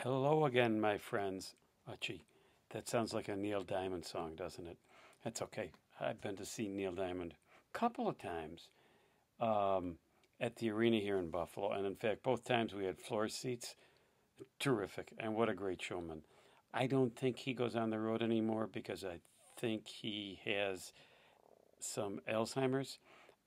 Hello again, my friends. Gee, that sounds like a Neil Diamond song, doesn't it? That's okay. I've been to see Neil Diamond a couple of times um, at the arena here in Buffalo, and in fact, both times we had floor seats. Terrific, and what a great showman. I don't think he goes on the road anymore because I think he has some Alzheimer's.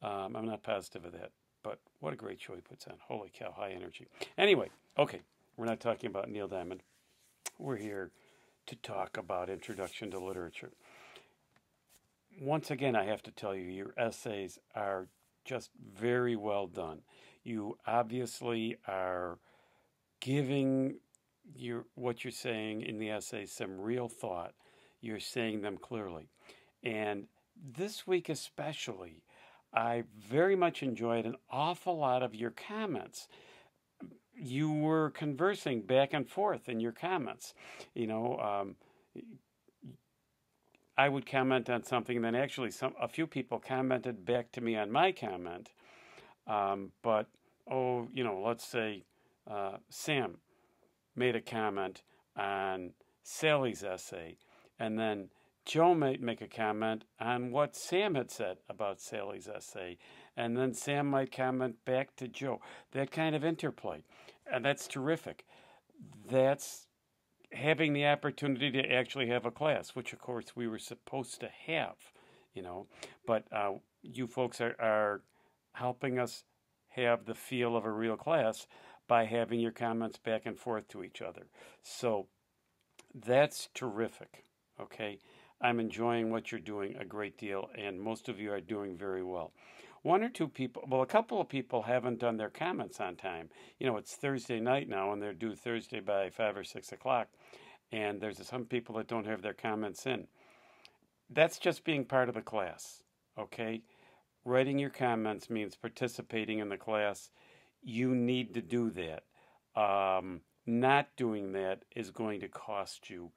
I'm not positive of that, but what a great show he puts on. Holy cow, high energy. Anyway, okay, we're not talking about Neil Diamond. We're here to talk about Introduction to Literature. Once again, I have to tell you, your essays are just very well done. You obviously are giving what you're saying in the essay some real thought. You're saying them clearly. And this week especially, I very much enjoyed an awful lot of your comments. You were conversing back and forth in your comments. You know, I would comment on something, and then actually a few people commented back to me on my comment. But let's say Sam made a comment on Sally's essay, and then Joe might make a comment on what Sam had said about Sally's essay, and then Sam might comment back to Joe. That kind of interplay, and that's terrific. That's having the opportunity to actually have a class, which of course we were supposed to have, but you folks are helping us have the feel of a real class by having your comments back and forth to each other. So that's terrific. Okay. I'm enjoying what you're doing a great deal, and most of you are doing very well. One or two people, well, a couple of people haven't done their comments on time. It's Thursday night now, and they're due Thursday by 5 or 6 o'clock, and there's some people that don't have their comments in. That's just being part of the class, okay? Writing your comments means participating in the class. You need to do that. Not doing that is going to cost you,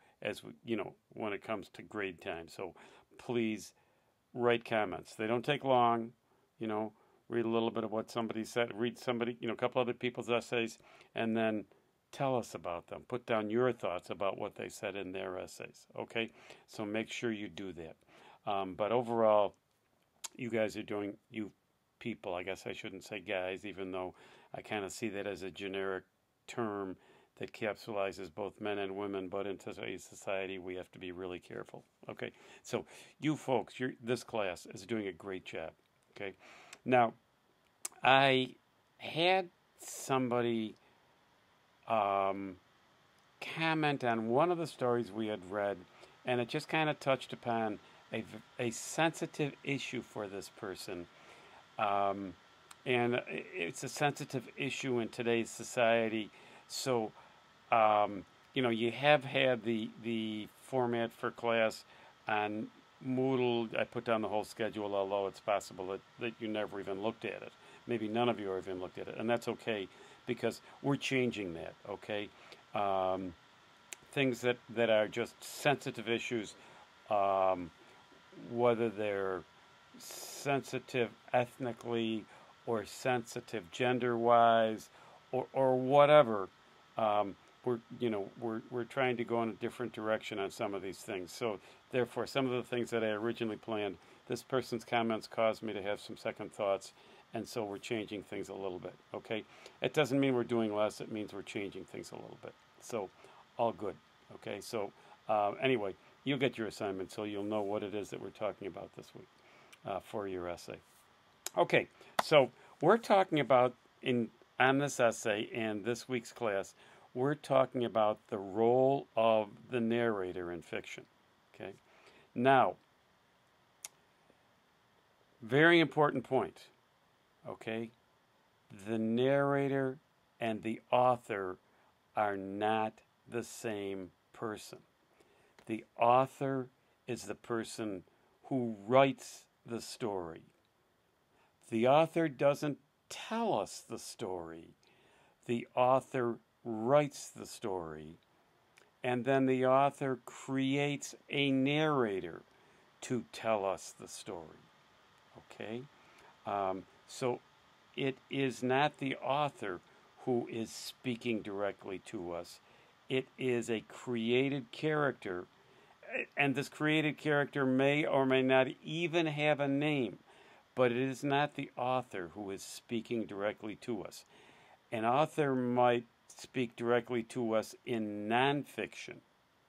when it comes to grade time. So please write comments. They don't take long. Read a little bit of what somebody said. Read a couple other people's essays, and then tell us about them. Put down your thoughts about what they said in their essays. Okay, so make sure you do that. But overall, you guys are doing. You people, I guess I shouldn't say guys, even though I kind of see that as a generic term that capsulizes both men and women, but in today's society, we have to be really careful. Okay, so you folks, this class is doing a great job. Okay, now I had somebody comment on one of the stories we had read, and it just kind of touched upon a sensitive issue for this person. And it's a sensitive issue in today's society. So, you have had the format for class on Moodle. I put down the whole schedule, although it's possible that you never even looked at it. Maybe none of you have even looked at it, and that's okay because we're changing that, okay? Things that are just sensitive issues, whether they're sensitive ethnically or sensitive gender-wise or whatever, we're trying to go in a different direction on some of these things. So therefore, some of the things that I originally planned, this person's comments caused me to have some second thoughts, and so we're changing things a little bit. Okay, it doesn't mean we're doing less. It means we're changing things a little bit. So all good. Okay, so anyway, you'll get your assignment, so you'll know what it is that we're talking about this week for your essay. Okay, so we're talking about on this essay and this week's class, we're talking about the role of the narrator in fiction. Okay, now, very important point. Okay, the narrator and the author are not the same person. The author is the person who writes the story. The author doesn't tell us the story. The author writes the story, and then the author creates a narrator to tell us the story. Okay? So it is not the author who is speaking directly to us. It is a created character, and this created character may or may not even have a name, but it is not the author who is speaking directly to us. An author might speak directly to us in nonfiction,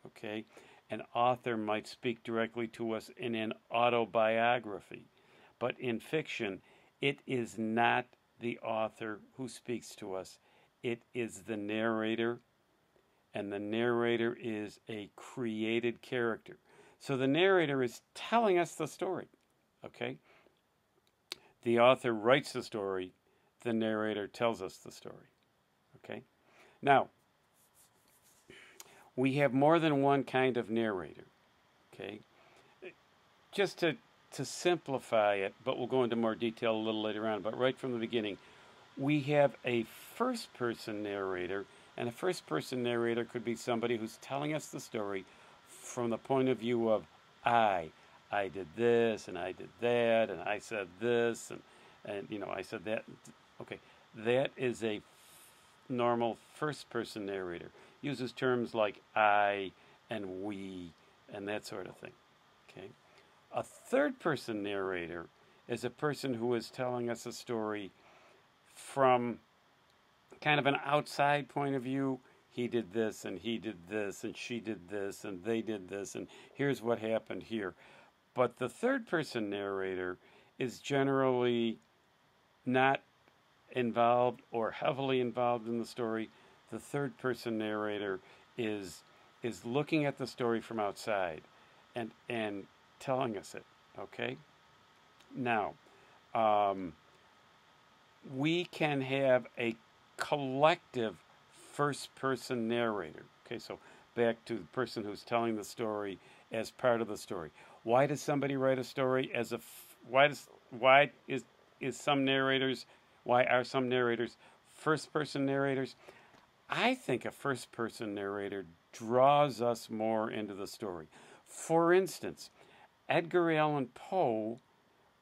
okay? An author might speak directly to us in an autobiography, but in fiction, it is not the author who speaks to us. It is the narrator, and the narrator is a created character. So the narrator is telling us the story, okay? The author writes the story, the narrator tells us the story, okay? Now, we have more than one kind of narrator, okay? Just to simplify it, but we'll go into more detail a little later on, but right from the beginning, we have a first-person narrator, and a first-person narrator could be somebody who's telling us the story from the point of view of I. I did this, and I did that, and I said this, and I said that. Okay, that is a normal first-person narrator. Uses terms like I and we and that sort of thing. Okay, a third-person narrator is a person who is telling us a story from kind of an outside point of view. He did this, and he did this, and she did this, and they did this, and here's what happened here. But the third-person narrator is generally not involved or heavily involved in the story. The third-person narrator is looking at the story from outside and telling us it. Okay. Now, we can have a collective first-person narrator. Okay, so back to the person who's telling the story as part of the story. Why does somebody write a story as a? Why are some narrators first-person narrators? I think a first-person narrator draws us more into the story. For instance, Edgar Allan Poe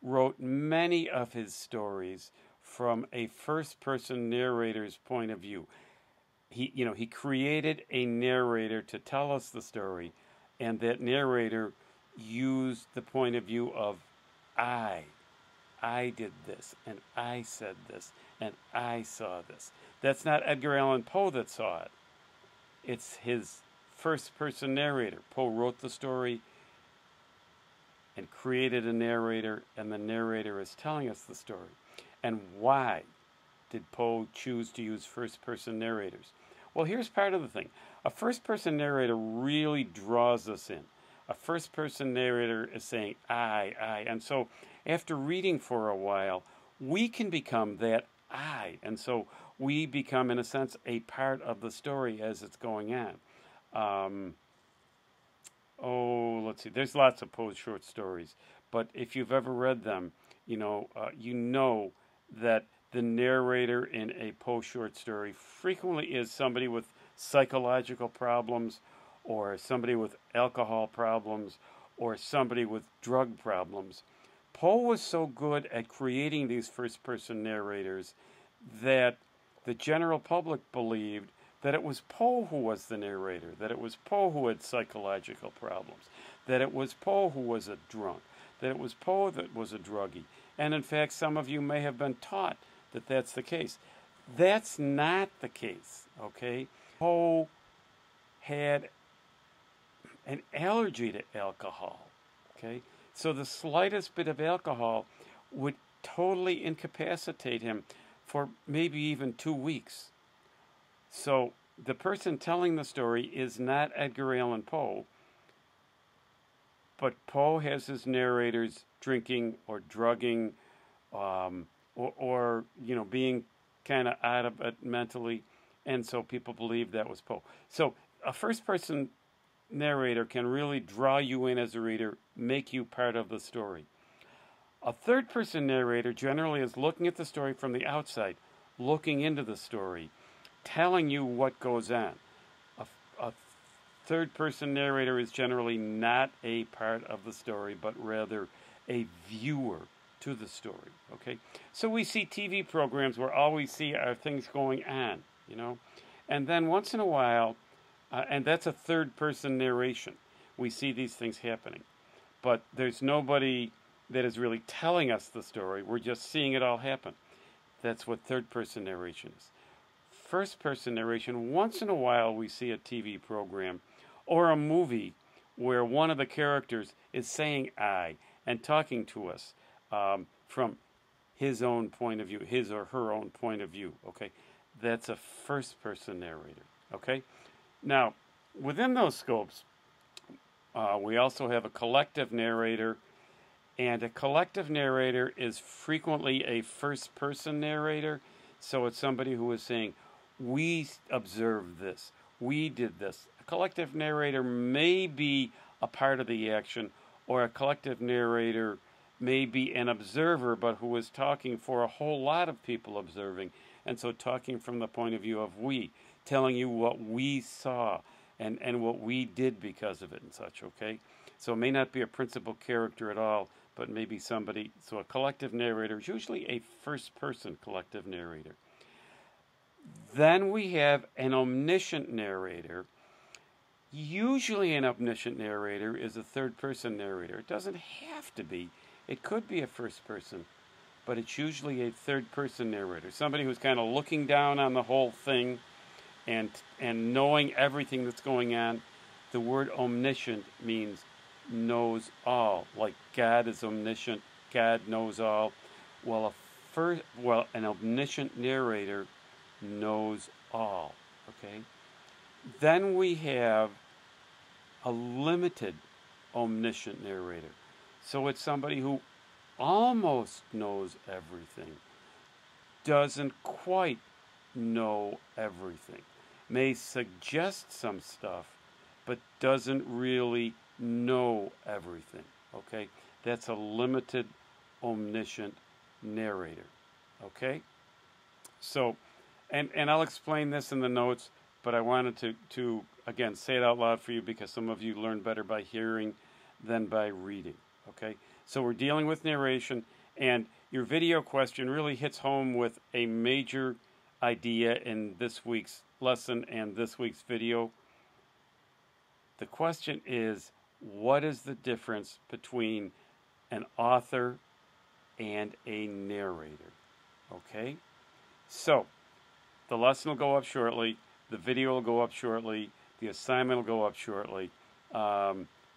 wrote many of his stories from a first-person narrator's point of view. He created a narrator to tell us the story, and that narrator used the point of view of I did this, and I said this, and I saw this. That's not Edgar Allan Poe that saw it. It's his first-person narrator. Poe wrote the story and created a narrator, and the narrator is telling us the story. And why did Poe choose to use first-person narrators? Well, here's part of the thing. A first-person narrator really draws us in. A first-person narrator is saying, I. And so after reading for a while, we can become that I. And so we become, in a sense, a part of the story as it's going on. Let's see. There's lots of Poe short stories. But if you've ever read them, you know that the narrator in a Poe short story frequently is somebody with psychological problems, or somebody with alcohol problems, or somebody with drug problems. Poe was so good at creating these first-person narrators that the general public believed that it was Poe who was the narrator, that it was Poe who had psychological problems, that it was Poe who was a drunk, that it was Poe that was a druggie. And in fact, some of you may have been taught that that's the case. That's not the case, okay? Poe had an allergy to alcohol, okay? So the slightest bit of alcohol would totally incapacitate him for maybe even 2 weeks. So the person telling the story is not Edgar Allan Poe, but Poe has his narrators drinking or drugging, or being kind of out of it mentally, and so people believe that was Poe. So a first-person narrator can really draw you in as a reader, make you part of the story. A third-person narrator generally is looking at the story from the outside, looking into the story, telling you what goes on. A third-person narrator is generally not a part of the story, but rather a viewer to the story, okay? So we see TV programs where all we see are things going on, and then once in a while, And that's a third-person narration. We see these things happening. But there's nobody that is really telling us the story. We're just seeing it all happen. That's what third-person narration is. First-person narration, once in a while we see a TV program or a movie where one of the characters is saying I and talking to us from his own point of view, his or her own point of view, okay? That's a first-person narrator, okay? Now, within those scopes, we also have a collective narrator, and a collective narrator is frequently a first-person narrator, so it's somebody who is saying, we observed this, we did this. A collective narrator may be a part of the action, or a collective narrator may be an observer, but who is talking for a whole lot of people observing, and so talking from the point of view of we, telling you what we saw and what we did because of it and such, okay? So it may not be a principal character at all, but maybe somebody. So a collective narrator is usually a first-person collective narrator. Then we have an omniscient narrator. Usually an omniscient narrator is a third-person narrator. It doesn't have to be. It could be a first-person, but it's usually a third-person narrator. Somebody who's kind of looking down on the whole thing and knowing everything that's going on. The word omniscient means knows all. Like God is omniscient, God knows all. Well, an omniscient narrator knows all. Okay? Then we have a limited omniscient narrator. So it's somebody who almost knows everything, doesn't quite know everything, may suggest some stuff, but doesn't really know everything. Okay? That's a limited omniscient narrator. Okay? So, and I'll explain this in the notes, but I wanted to again say it out loud for you because some of you learn better by hearing than by reading. Okay? So we're dealing with narration, and your video question really hits home with a major idea in this week's lesson and this week's video. The question is, what is the difference between an author and a narrator? Okay? So, the lesson will go up shortly. The video will go up shortly. The assignment will go up shortly.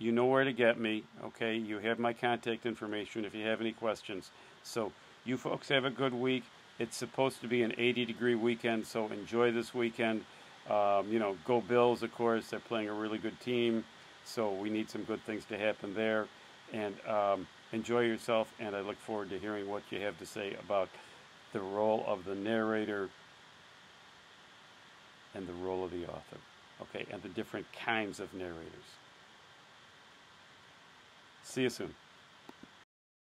You know where to get me, okay? You have my contact information if you have any questions. So, you folks have a good week. It's supposed to be an 80-degree weekend, so enjoy this weekend. Go Bills, of course. They're playing a really good team, so we need some good things to happen there. And enjoy yourself, and I look forward to hearing what you have to say about the role of the narrator and the role of the author, okay, and the different kinds of narrators. See you soon.